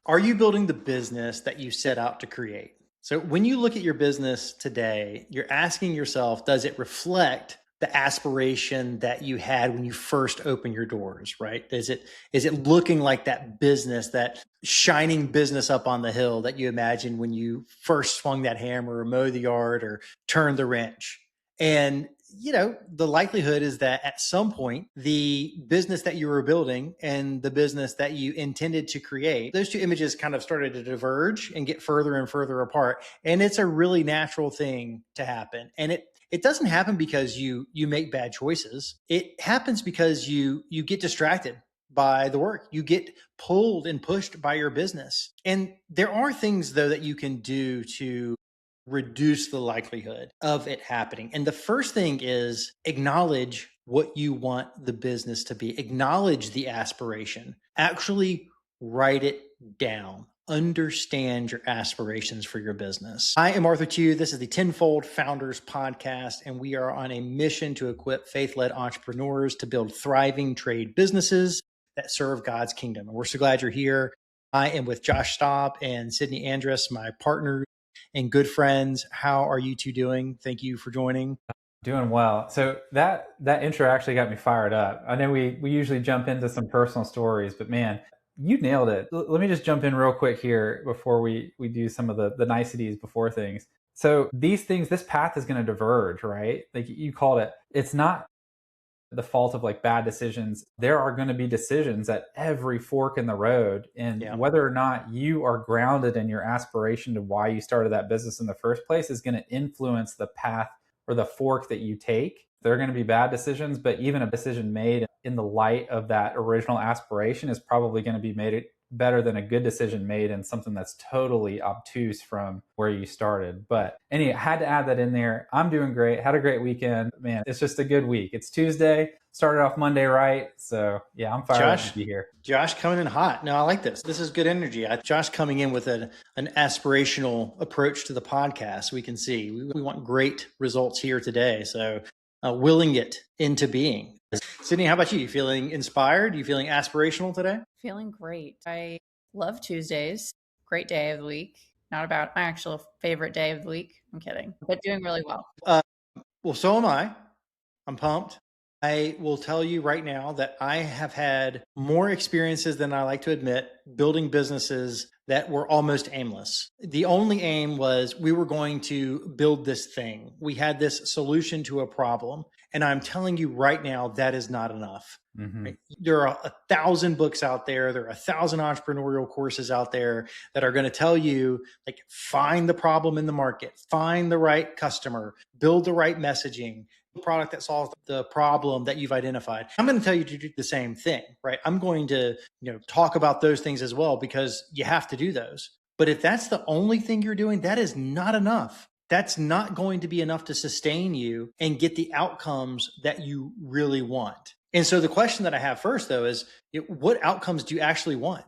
Are you building the business that you set out to create? So when you look at your business today, you're asking yourself, does it reflect the aspiration that you had when you first opened your doors, right? Is it looking like that business, that shining business up on the hill that you imagined when you first swung that hammer or mowed the yard or turned the wrench? And the likelihood is that at some point, the business that you were building and the business that you intended to create, those two images kind of started to diverge and get further and further apart. And it's a really natural thing to happen. And it doesn't happen because you make bad choices. It happens because you get distracted by the work. You get pulled and pushed by your business. And there are things though that you can do to reduce the likelihood of it happening. And the first thing is acknowledge what you want the business to be. Acknowledge the aspiration. Actually write it down. Understand your aspirations for your business. I am Arthur Tew. This is the Tenfold Founders Podcast, and we are on a mission to equip faith-led entrepreneurs to build thriving trade businesses that serve God's kingdom. And we're so glad you're here. I am with Josh Staab and Sydney Andress, my partners and good friends. How are you two doing? Thank you for joining. Doing well. So that intro actually got me fired up. I know we usually jump into some personal stories, but man, you nailed it. Let me just jump in real quick here before we do some of the niceties before things. So these things, this path is going to diverge, right? Like you called it. It's not the fault of like bad decisions. There are going to be decisions at every fork in the road. And Yeah. whether or not you are grounded in your aspiration to why you started that business in the first place is going to influence the path or the fork that you take. There are going to be bad decisions, but even a decision made in the light of that original aspiration is probably going to be made better than a good decision made in something that's totally obtuse from where you started. But anyway, I had to add that in there. I'm doing great. Had a great weekend. Man, it's just a good week. It's Tuesday. Started off Monday right. So yeah, I'm fired up to be here. Josh coming in hot. No, I like this. This is good energy. Josh coming in with an aspirational approach to the podcast. We can see we want great results here today. So willing it into being. Sydney, how about you? You feeling inspired? You feeling aspirational today? Feeling great. I love Tuesdays. Great day of the week. Not about my actual favorite day of the week. I'm kidding, but doing really well. Well, so am I. I'm pumped. I will tell you right now that I have had more experiences than I like to admit building businesses that were almost aimless. The only aim was we were going to build this thing. We had this solution to a problem. And I'm telling you right now, that is not enough. Mm-hmm. Right? There are 1,000 books out there. There are 1,000 entrepreneurial courses out there that are going to tell you, like, find the problem in the market, find the right customer, build the right messaging, product that solves the problem that you've identified. I'm going to tell you to do the same thing, right? I'm going to, talk about those things as well because you have to do those. But if that's the only thing you're doing, that is not enough. That's not going to be enough to sustain you and get the outcomes that you really want. And so the question that I have first, though, is what outcomes do you actually want?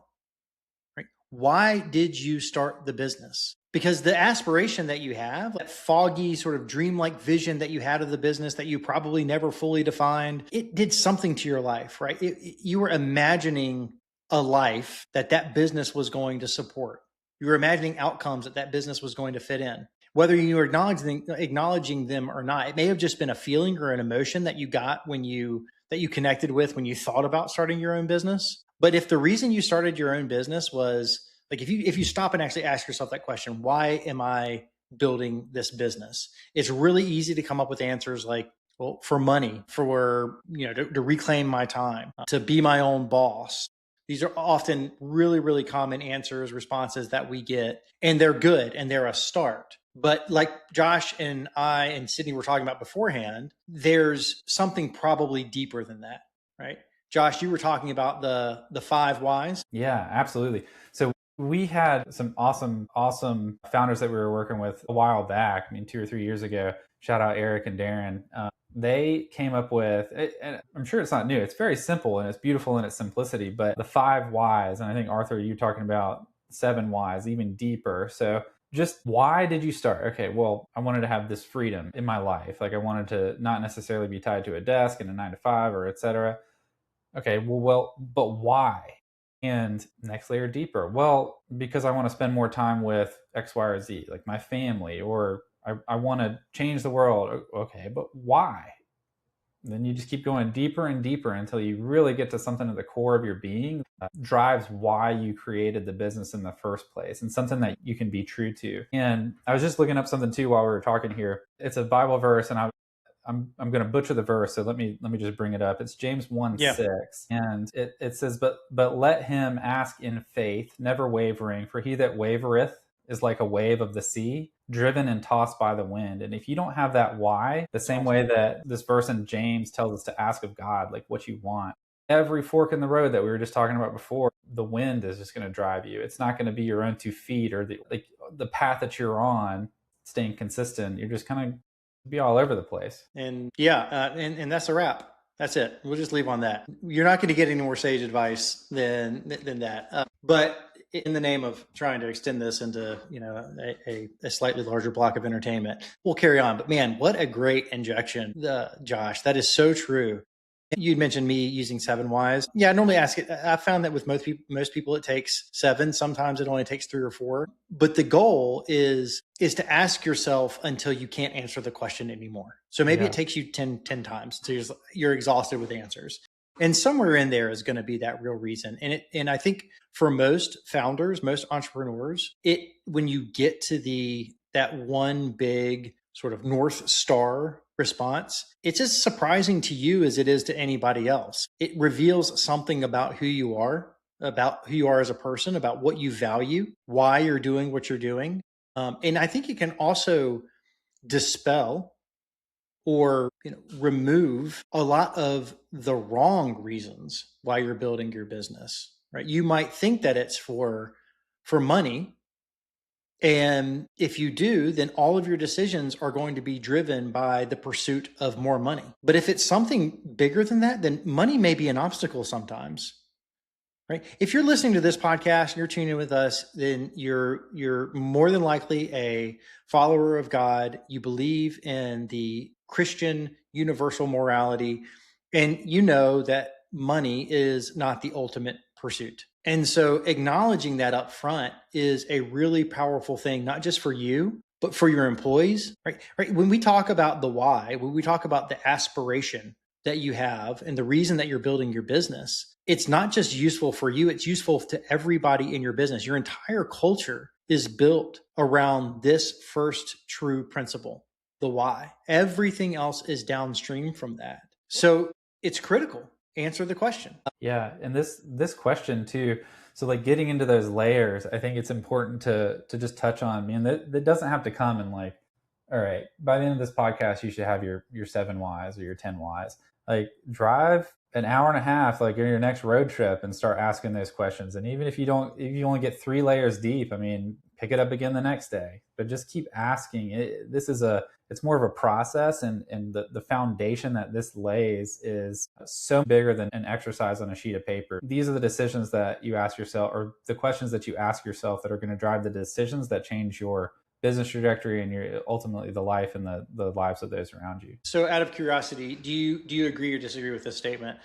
Right? Why did you start the business? Because the aspiration that you have, that foggy sort of dreamlike vision that you had of the business that you probably never fully defined, it did something to your life, right? You were imagining a life that business was going to support. You were imagining outcomes that business was going to fit in. Whether you were acknowledging them or not, it may have just been a feeling or an emotion that you got that you connected with when you thought about starting your own business. But if the reason you started your own business was like, if you stop and actually ask yourself that question, why am I building this business? It's really easy to come up with answers like, well, for money, for, to reclaim my time, to be my own boss. These are often really, really common answers, responses that we get, and they're good and they're a start. But like Josh and I and Sydney were talking about beforehand, there's something probably deeper than that, right? Josh, you were talking about the 5 whys. Yeah, absolutely. So we had some awesome founders that we were working with a while back. I mean, 2 or 3 years ago. Shout out Eric and Darren. They came up with, and I'm sure it's not new. It's very simple and it's beautiful in its simplicity, but the 5 whys. And I think, Arthur, you talking about 7 whys, even deeper. So just why did you start? Okay, well, I wanted to have this freedom in my life. Like I wanted to not necessarily be tied to a desk and a 9 to 5 or et cetera. Okay, well, but why? And next layer deeper. Well, because I want to spend more time with X, Y, or Z, like my family, or I want to change the world. Okay, but why? And then you just keep going deeper and deeper until you really get to something at the core of your being that drives why you created the business in the first place, and something that you can be true to. And I was just looking up something too while we were talking here. It's a Bible verse, and I'm going to butcher the verse, so let me just bring it up. It's James 1:6, and it says, but let him ask in faith, never wavering, for he that wavereth is like a wave of the sea, driven and tossed by the wind. And if you don't have that why, the same way that this verse in James tells us to ask of God, like what you want, every fork in the road that we were just talking about before, the wind is just going to drive you. It's not going to be your own 2 feet or the path that you're on staying consistent. You're just kind of be all over the place. And and that's a wrap. That's it. We'll just leave on that. You're not going to get any more sage advice than that. But in the name of trying to extend this into a slightly larger block of entertainment, we'll carry on. But man, what a great injection, Josh. That is so true. You'd mentioned me using 7 whys. Yeah, I normally ask it. I found that with most people, it takes 7. Sometimes it only takes 3 or 4. But the goal is to ask yourself until you can't answer the question anymore. So maybe it takes you 10 times. So you're exhausted with answers. And somewhere in there is going to be that real reason. And I think for most founders, most entrepreneurs, when you get to that one big sort of North Star response, it's as surprising to you as it is to anybody else. It reveals something about who you are as a person, about what you value, why you're doing what you're doing. And I think it can also dispel or remove a lot of the wrong reasons why you're building your business, right? You might think that it's for money. And if you do, then all of your decisions are going to be driven by the pursuit of more money. But if it's something bigger than that, then money may be an obstacle sometimes, right? If you're listening to this podcast and you're tuning in with us, then you're more than likely a follower of God. You believe in the Christian universal morality, and you know that money is not the ultimate pursuit. And so acknowledging that up front is a really powerful thing, not just for you, but for your employees, right? When we talk about the why, when we talk about the aspiration that you have and the reason that you're building your business, it's not just useful for you, it's useful to everybody in your business. Your entire culture is built around this first true principle, the why. Everything else is downstream from that. So it's critical. Answer the question. Yeah, and this question too. So like getting into those layers, I think it's important to just touch on. I mean, that doesn't have to come in like, all right, by the end of this podcast, you should have your 7 whys or your 10 whys. Like drive an hour and a half, like in your next road trip, and start asking those questions. And even if you only get 3 layers deep, I mean, pick it up again the next day. But just keep asking. It's more of a process, and the foundation that this lays is so bigger than an exercise on a sheet of paper. These are the decisions that you ask yourself, or the questions that you ask yourself, that are going to drive the decisions that change your business trajectory and ultimately the life and the lives of those around you. So out of curiosity, do you agree or disagree with this statement?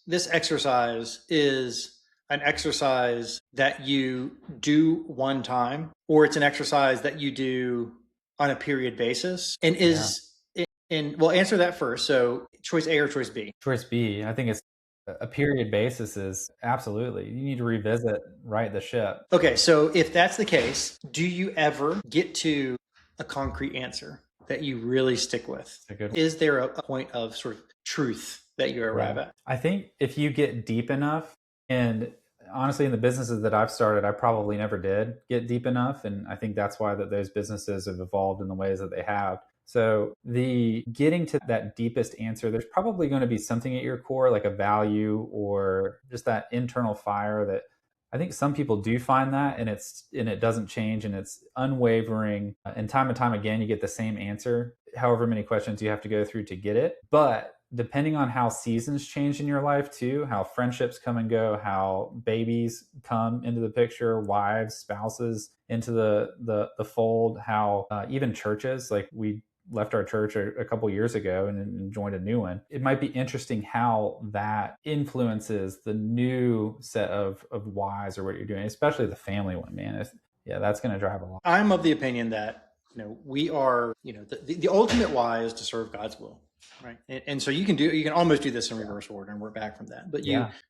This exercise is an exercise that you do one time, or it's an exercise that you do on a period basis? And we'll answer that first. So choice A or choice B? Choice B. I think it's a period basis is absolutely. You need to revisit, right the ship. Okay, so if that's the case, do you ever get to a concrete answer that you really stick with? Is there a point of sort of truth that you arrive at? I think if you get deep enough, and honestly, in the businesses that I've started, I probably never did get deep enough. And I think that's why those businesses have evolved in the ways that they have. So the getting to that deepest answer, there's probably going to be something at your core, like a value or just that internal fire that I think some people do find that, and it doesn't change, and it's unwavering. And time again, you get the same answer, however many questions you have to go through to get it. But depending on how seasons change in your life too, how friendships come and go, how babies come into the picture, wives, spouses into the fold, how even churches, like we left our church a couple years ago and joined a new one. It might be interesting how that influences the new set of whys or what you're doing, especially the family one, man. Yeah, that's going to drive a lot. I'm of the opinion that, we are, the ultimate why is to serve God's will. Right. And so you can almost do this in reverse order and work back from that. But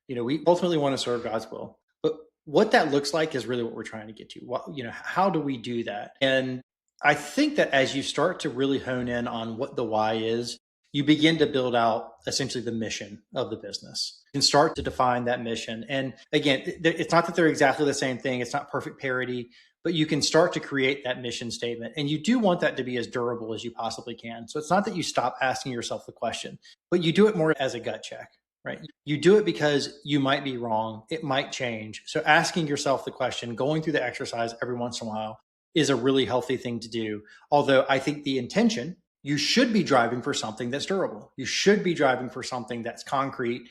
we ultimately want to serve God's will. But what that looks like is really what we're trying to get to. How do we do that? And I think that as you start to really hone in on what the why is, you begin to build out essentially the mission of the business. You can start to define that mission. And again, it's not that they're exactly the same thing. It's not perfect parity, but you can start to create that mission statement. And you do want that to be as durable as you possibly can. So it's not that you stop asking yourself the question, but you do it more as a gut check, right? You do it because you might be wrong. It might change. So asking yourself the question, going through the exercise every once in a while is a really healthy thing to do. Although I think the intention, you should be driving for something that's durable. You should be driving for something that's concrete.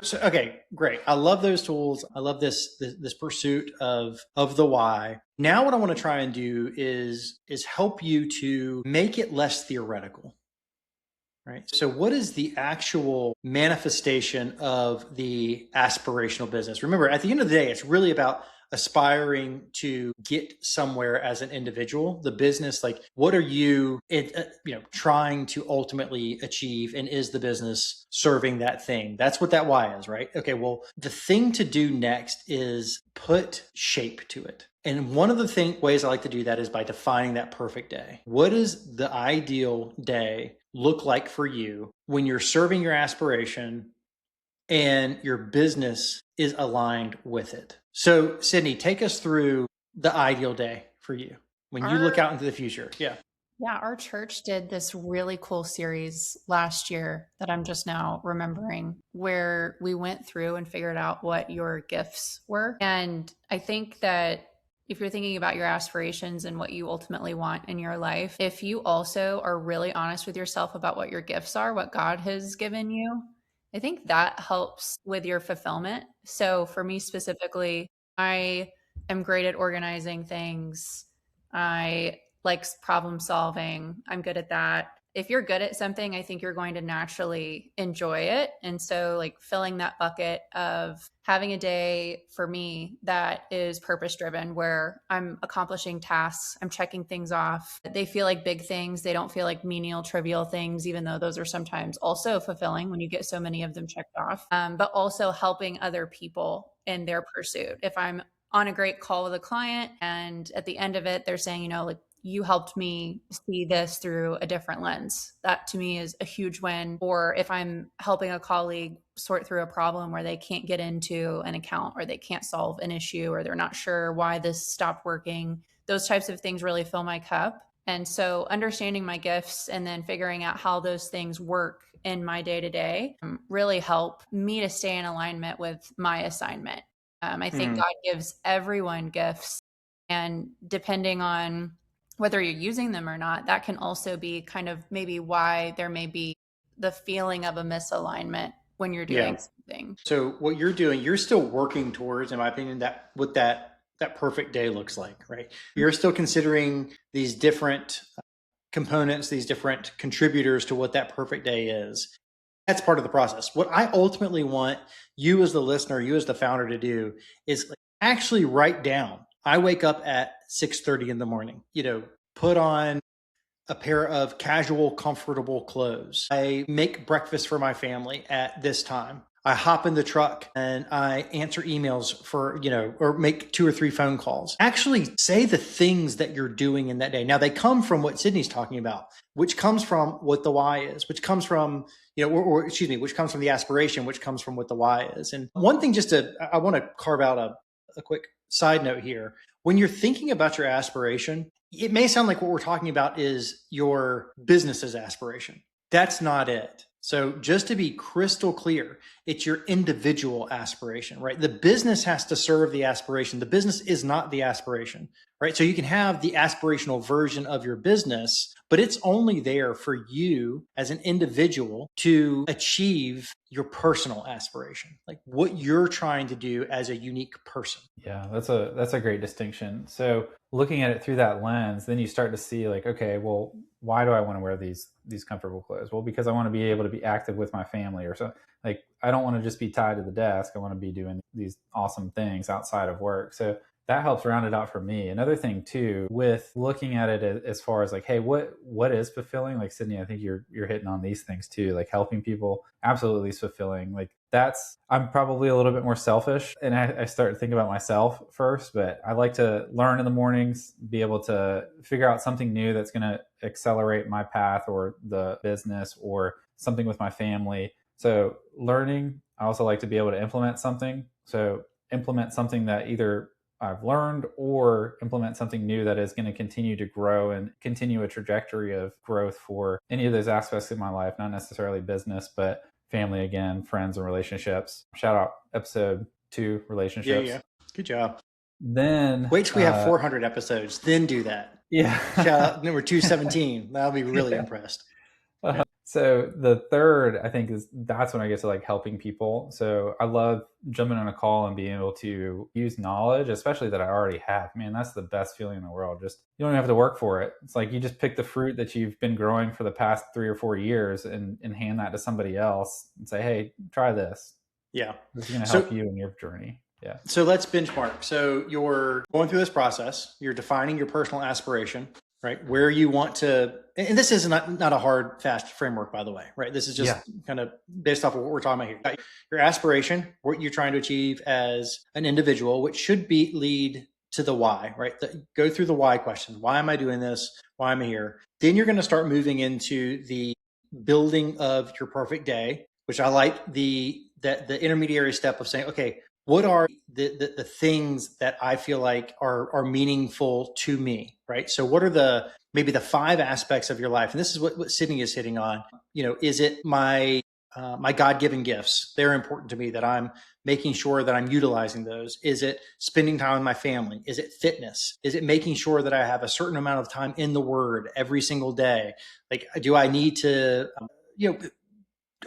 So, okay, great. I love those tools. I love this pursuit of the why. Now what I want to try and do is help you to make it less theoretical. Right. So what is the actual manifestation of the aspirational business? Remember, at the end of the day, it's really about aspiring to get somewhere as an individual. The business, like, what are you trying to ultimately achieve, and is the business serving that thing? That's what that why is, right? Okay, well, the thing to do next is put shape to it. And one of the ways I like to do that is by defining that perfect day. What does the ideal day look like for you when you're serving your aspiration and your business is aligned with it? So, Sydney, take us through the ideal day for you when you look out into the future. Yeah. Yeah, our church did this really cool series last year that I'm just now remembering, where we went through and figured out what your gifts were. And I think that if you're thinking about your aspirations and what you ultimately want in your life, if you also are really honest with yourself about what your gifts are, what God has given you, I think that helps with your fulfillment. So for me specifically, I am great at organizing things. I like problem solving. I'm good at that. If you're good at something, I think you're going to naturally enjoy it. And so like filling that bucket of having a day for me that is purpose driven, where I'm accomplishing tasks, I'm checking things off. They feel like big things. They don't feel like menial, trivial things, even though those are sometimes also fulfilling when you get so many of them checked off, but also helping other people in their pursuit. If I'm on a great call with a client and at the end of it, they're saying, like, you helped me see this through a different lens. That to me is a huge win. Or if I'm helping a colleague sort through a problem where they can't get into an account, or they can't solve an issue, or they're not sure why this stopped working, those types of things really fill my cup. And so understanding my gifts and then figuring out how those things work in my day-to-day really help me to stay in alignment with my assignment. I think God gives everyone gifts, and depending on whether you're using them or not, that can also be kind of maybe why there may be the feeling of a misalignment when you're doing something. So what you're doing, you're still working towards, in my opinion, that what that perfect day looks like, right? You're still considering these different components, these different contributors to what that perfect day is. That's part of the process. What I ultimately want you as the listener, you as the founder to do is actually write down. I wake up at 6:30 in the morning, put on a pair of casual, comfortable clothes. I make breakfast for my family at this time. I hop in the truck and I answer emails for, or make 2 or 3 phone calls. Actually say the things that you're doing in that day. Now they come from what Sydney's talking about, which comes from what the why is, which comes from, which comes from the aspiration, which comes from what the why is. And one thing I want to carve out a quick side note here. When you're thinking about your aspiration, it may sound like what we're talking about is your business's aspiration. That's not it. So just to be crystal clear, it's your individual aspiration, right? The business has to serve the aspiration. The business is not the aspiration, right? So you can have the aspirational version of your business, but it's only there for you as an individual to achieve your personal aspiration, like what you're trying to do as a unique person. Yeah, that's a great distinction. So looking at it through that lens, then you start to see like, okay, well, why do I want to wear these comfortable clothes? Well, because I want to be able to be active with my family, or so. Like, I don't want to just be tied to the desk. I want to be doing these awesome things outside of work. So that helps round it out for me. Another thing too, with looking at it as far as like, hey, what is fulfilling? Like Sydney, I think you're hitting on these things too. Like helping people absolutely is fulfilling. Like I'm probably a little bit more selfish, and I start to think about myself first, but I like to learn in the mornings, be able to figure out something new that's going to accelerate my path or the business or something with my family. So learning, I also like to be able to implement something. So implement something that either I've learned or implement something new that is going to continue to grow and continue a trajectory of growth for any of those aspects of my life, not necessarily business, but family again, friends and relationships. Shout out episode 2, relationships. Yeah. Good job. Then wait till we have 400 episodes, then do that. Yeah. Shout out number 217. I'll be really impressed. So the third, I think, that's when I get to like helping people. So I love jumping on a call and being able to use knowledge, especially that I already have. Man, that's the best feeling in the world. Just, you don't even have to work for it. It's like you just pick the fruit that you've been growing for the past 3 or 4 years and hand that to somebody else and say, hey, try this. Yeah. This is going to help you in your journey. Yeah. So let's benchmark. So you're going through this process, you're defining your personal aspiration, right? Where you want to, and this is not a hard, fast framework, by the way, right? This is just kind of based off of what we're talking about here. Your aspiration, what you're trying to achieve as an individual, which should be lead to the why, right? Go through the why question. Why am I doing this? Why am I here? Then you're going to start moving into the building of your perfect day, which I like the intermediary step of saying, okay, what are the things that I feel like are meaningful to me, right? So what are maybe the 5 aspects of your life? And this is what Sydney is hitting on. Is it my God-given gifts? They're important to me, that I'm making sure that I'm utilizing those. Is it spending time with my family? Is it fitness? Is it making sure that I have a certain amount of time in the Word every single day? Like, do I need to,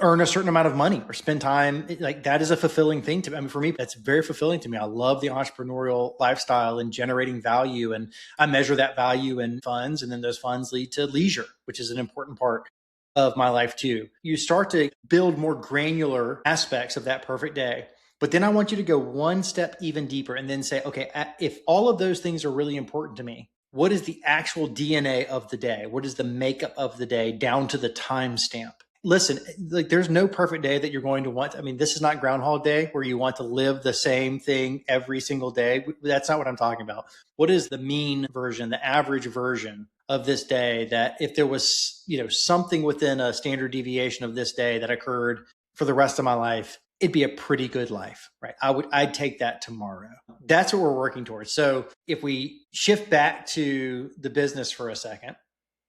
earn a certain amount of money or spend time? Like, that is a fulfilling thing to me. I mean, for me, that's very fulfilling to me. I love the entrepreneurial lifestyle and generating value. And I measure that value in funds. And then those funds lead to leisure, which is an important part of my life too. You start to build more granular aspects of that perfect day. But then I want you to go one step even deeper and then say, okay, if all of those things are really important to me, what is the actual DNA of the day? What is the makeup of the day down to the timestamp? Listen, like, there's no perfect day that you're going to want. I mean, this is not Groundhog Day where you want to live the same thing every single day. That's not what I'm talking about. What is the mean version, the average version of this day, that if there was, something within a standard deviation of this day that occurred for the rest of my life, it'd be a pretty good life, right? I'd take that tomorrow. That's what we're working towards. So if we shift back to the business for a second,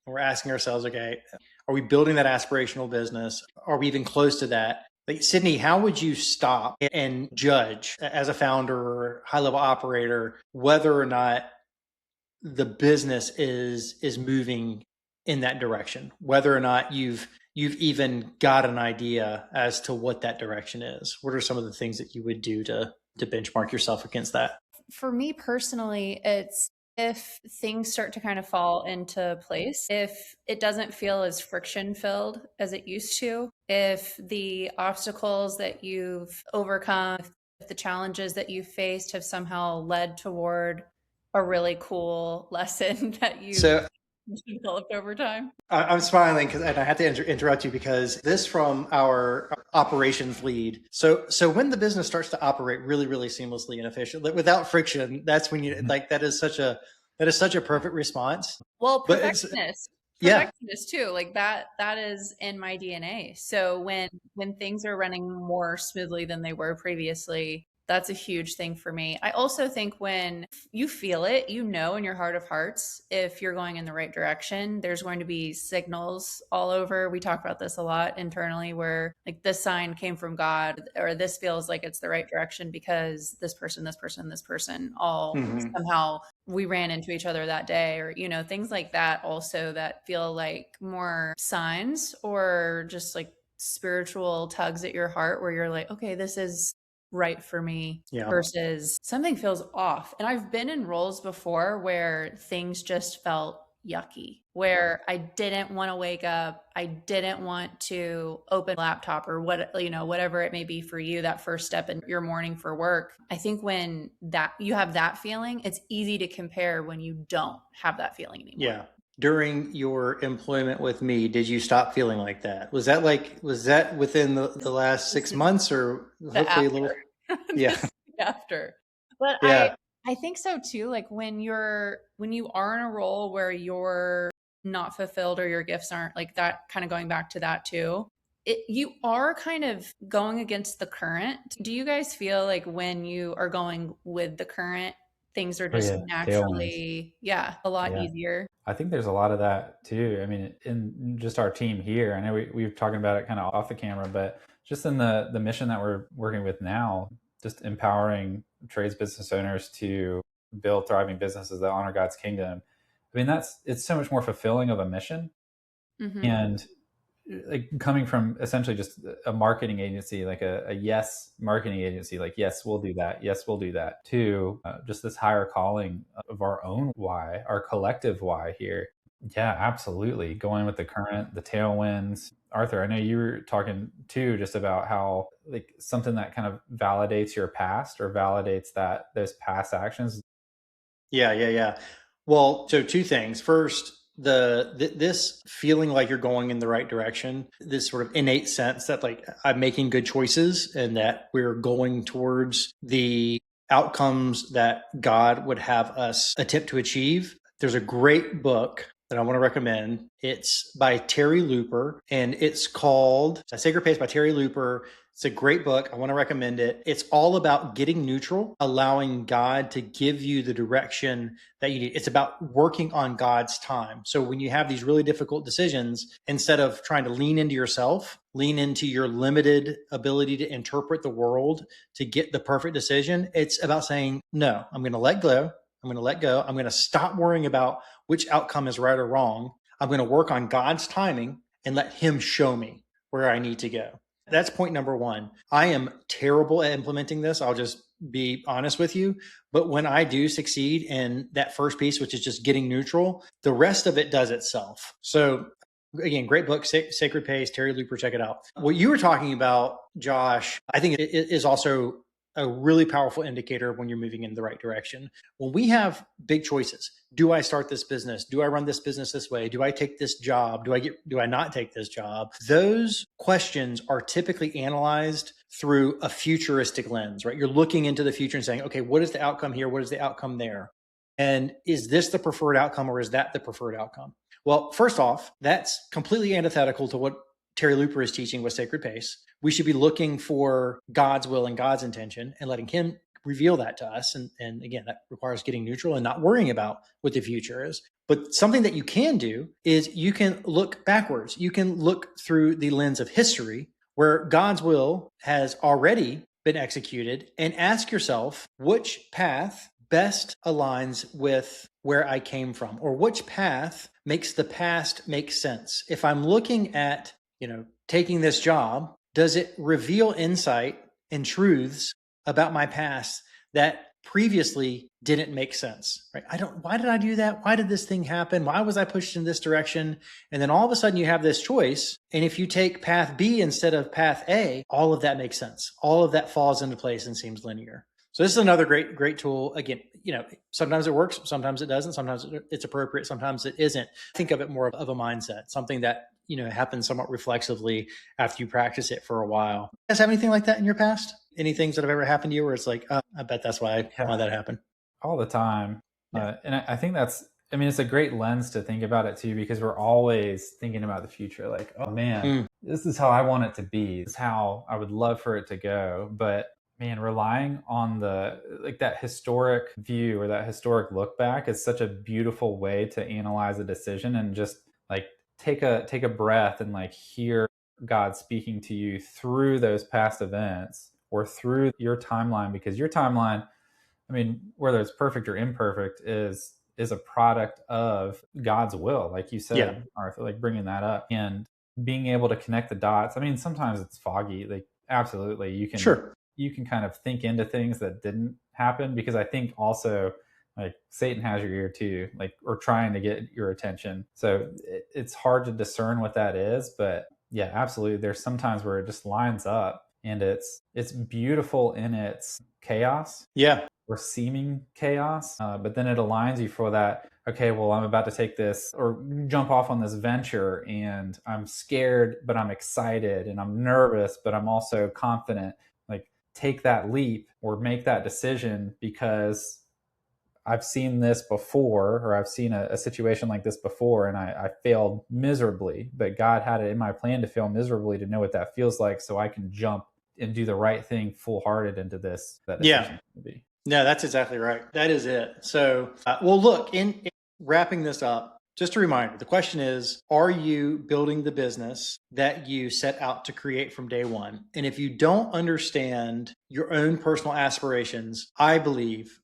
we're asking ourselves, okay, are we building that aspirational business? Are we even close to that? Like, Sydney, how would you stop and judge as a founder or high-level operator whether or not the business is moving in that direction? Whether or not you've even got an idea as to what that direction is? What are some of the things that you would do to benchmark yourself against that? For me personally, it's if things start to kind of fall into place, if it doesn't feel as friction filled as it used to, if the obstacles that you've overcome, if the challenges that you've faced have somehow led toward a really cool lesson that you've developed over time. I'm smiling and I have to interrupt you because this from our operations lead. So when the business starts to operate really, really seamlessly and efficiently without friction, that's when you like, that is such a perfect response. Well, perfectionist too. Like that is in my DNA. So when things are running more smoothly than they were previously, that's a huge thing for me. I also think when you feel it, in your heart of hearts, if you're going in the right direction, there's going to be signals all over. We talk about this a lot internally where like this sign came from God, or this feels like it's the right direction because this person all somehow we ran into each other that day, or, things like that also that feel like more signs or just like spiritual tugs at your heart where you're like, okay, this is right for me Yeah. versus something feels off. And I've been in roles before where things just felt yucky, where I didn't want to wake up. I didn't want to open a laptop or whatever it may be for you, that first step in your morning for work. I think when that you have that feeling, it's easy to compare when you don't have that feeling anymore. Yeah. During your employment with me, did you stop feeling like that? Was that within the last 6 months, or hopefully a little? Yeah. After. But Yeah. I think so too. Like when you are in a role where you're not fulfilled or your gifts aren't, like that, kind of going back to that too. You are kind of going against the current. Do you guys feel like when you are going with the current, things are just naturally, a lot easier? I think there's a lot of that too. I mean, in just our team here, I know we were talking about it kind of off the camera, but just in the mission that we're working with now, just empowering trades business owners to build thriving businesses that honor God's kingdom. I mean, it's so much more fulfilling of a mission. Mm-hmm. And like coming from essentially just a marketing agency, like a yes marketing agency, like, yes, we'll do that. Yes, we'll do that, to just this higher calling of our own why, our collective why here. Yeah, absolutely. Going with the current, the tailwinds. Arthur, I know you were talking too just about how like something that kind of validates your past or validates those past actions. Yeah. Well, so two things. First, this feeling like you're going in the right direction, this sort of innate sense that like I'm making good choices and that we're going towards the outcomes that God would have us attempt to achieve. There's a great book that I want to recommend. It's by Terry Looper, and it's called Sacred Pace by Terry Looper. It's a great book. I want to recommend it. It's all about getting neutral, allowing God to give you the direction that you need. It's about working on God's time. So when you have these really difficult decisions, instead of trying to lean into yourself, lean into your limited ability to interpret the world to get the perfect decision, it's about saying, no, I'm going to let go. I'm going to let go. I'm going to stop worrying about which outcome is right or wrong. I'm going to work on God's timing and let Him show me where I need to go. That's point number one. I am terrible at implementing this. I'll just be honest with you. But when I do succeed in that first piece, which is just getting neutral, the rest of it does itself. So again, great book, Sacred Pace, Terry Looper, check it out. What you were talking about, Josh, I think it is also a really powerful indicator of when you're moving in the right direction. When we have big choices, do I start this business? Do I run this business this way? Do I take this job? Do I not take this job? Those questions are typically analyzed through a futuristic lens, right? You're looking into the future and saying, okay, what is the outcome here? What is the outcome there? And is this the preferred outcome or is that the preferred outcome? Well, first off, that's completely antithetical to what Terry Looper is teaching with Sacred Pace. We should be looking for God's will and God's intention and letting Him reveal that to us. And again, that requires getting neutral and not worrying about what the future is. But something that you can do is you can look backwards. You can look through the lens of history where God's will has already been executed and ask yourself which path best aligns with where I came from, or which path makes the past make sense. If I'm looking at, taking this job, does it reveal insight and truths about my past that previously didn't make sense, right? Why did I do that? Why did this thing happen? Why was I pushed in this direction? And then all of a sudden you have this choice. And if you take path B instead of path A, all of that makes sense. All of that falls into place and seems linear. So this is another great tool. Again, sometimes it works, sometimes it doesn't, sometimes it's appropriate, sometimes it isn't. Think of it more of a mindset, something that, happens somewhat reflexively after you practice it for a while. You guys have anything like that in your past? Any things that have ever happened to you where it's like, oh, I bet that's why that happened? All the time. Yeah. And I think it's a great lens to think about it too, because we're always thinking about the future. Like, oh man, this is how I want it to be. This is how I would love for it to go. But man, relying on that historic view or that historic look back is such a beautiful way to analyze a decision and just like take a breath and like hear God speaking to you through those past events or through your timeline, because your timeline, whether it's perfect or imperfect, is a product of God's will, like you said, Arthur, like bringing that up. And being able to connect the dots. I mean, sometimes it's foggy. Like, absolutely, Sure. you can kind of think into things that didn't happen, because I think also, like, Satan has your ear too, like, or trying to get your attention. So it's hard to discern what that is, but yeah, absolutely. There's sometimes where it just lines up, and it's beautiful in its chaos Yeah. or seeming chaos, but then it aligns you for that. Okay, well, I'm about to take this or jump off on this venture, and I'm scared, but I'm excited, and I'm nervous, but I'm also confident. Like, take that leap or make that decision, because I've seen this before, or I've seen a situation like this before, and I failed miserably, but God had it in my plan to fail miserably, to know what that feels like, so I can jump and do the right thing full hearted into this, that decision Yeah. will be. No, that's exactly right. That is it. So, well, look, in wrapping this up, just a reminder, the question is, are you building the business that you set out to create from day one? And if you don't understand your own personal aspirations, I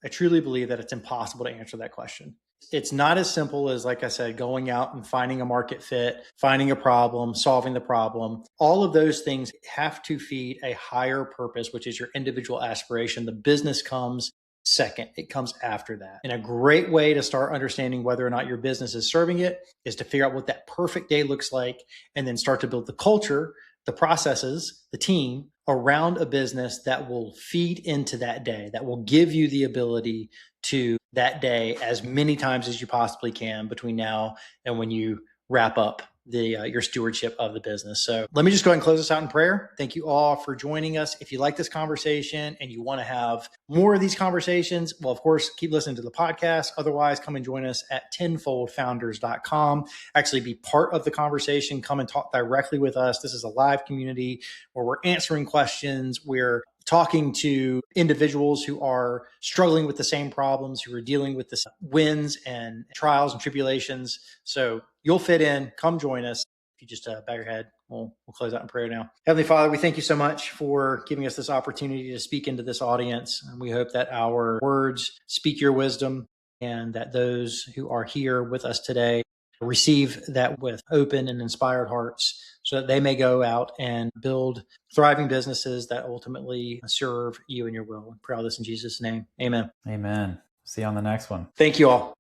truly believe that it's impossible to answer that question. It's not as simple as, like I said, going out and finding a market fit, finding a problem, solving the problem. All of those things have to feed a higher purpose, which is your individual aspiration. The business comes second. It comes after that. And a great way to start understanding whether or not your business is serving it is to figure out what that perfect day looks like, and then start to build the culture, the processes, the team around a business that will feed into that day, that will give you the ability to that day as many times as you possibly can between now and when you wrap up your stewardship of the business. So let me just go ahead and close this out in prayer. Thank you all for joining us. If you like this conversation and you want to have more of these conversations, well, of course, keep listening to the podcast. Otherwise, come and join us at tenfoldfounders.com. Actually be part of the conversation. Come and talk directly with us. This is a live community where we're answering questions. We're talking to individuals who are struggling with the same problems, who are dealing with the wins and trials and tribulations. So you'll fit in. Come join us. If you just bow your head, we'll close out in prayer now. Heavenly Father, we thank you so much for giving us this opportunity to speak into this audience. And we hope that our words speak your wisdom, and that those who are here with us today receive that with open and inspired hearts, so that they may go out and build thriving businesses that ultimately serve you and your will. We pray all this in Jesus' name. Amen. Amen. See you on the next one. Thank you all.